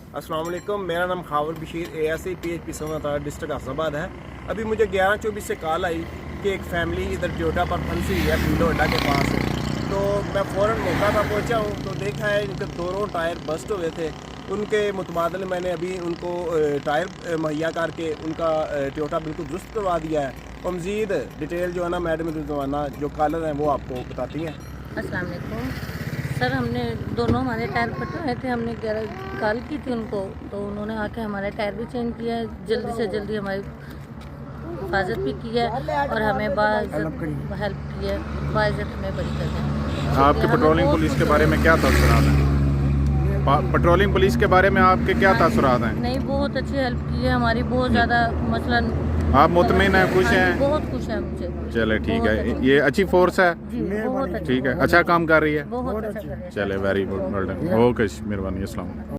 अस्सलाम वालेकुम, मेरा नाम खावर बशीर ASI PHP सोनाता डिस्ट्रिक्ट आज़ाबाद है। अभी मुझे 11:24 से कॉल आई कि एक फैमिली इधर टोयोटा पर फंसी हुई है पीलो अड्डा के पास। तो मैं फ़ौरन मौका पर पहुंचा हूं तो देखा है इनके दोनों टायर बस्ट हो गए थे। उनके मुतबादल मैंने अभी उनको टायर मुहैया करके उनका टोयोटा बिल्कुल दुरुस्त करवा दिया है। और मज़ीद डिटेल जो है ना मैडम रिजवाना जो कॉलर हैं वो आपको बताती हैं। अस्सलाम वालेकुम सर, हमने दोनों हमारे टायर फटे हुए थे। हमने कॉल की थी उनको, तो उन्होंने आके हमारे टायर भी चेंज किया है, जल्दी से जल्दी हमारी हिफाजत भी की है और हमें हेल्प की है, बाइज़्ज़त हमें बरी कर है। आपके पेट्रोलिंग पुलिस के बारे में क्या तासुरात हैं? पेट्रोलिंग पुलिस के बारे में आपके क्या तासुरात हैं? नहीं, बहुत अच्छी हेल्प की है हमारी, बहुत ज़्यादा। मसलन आप मुतमिन हैं, खुश हैं? बहुत खुश है मुझे। चले ठीक है, ये अच्छी फोर्स है। जी, बहुत अच्छी, ठीक है, अच्छा काम कर रही है। बहुत अच्छा कर रहे हैं। चले very good, well done. Okay, मेहरबानी, अस्सलाम वालेकुम।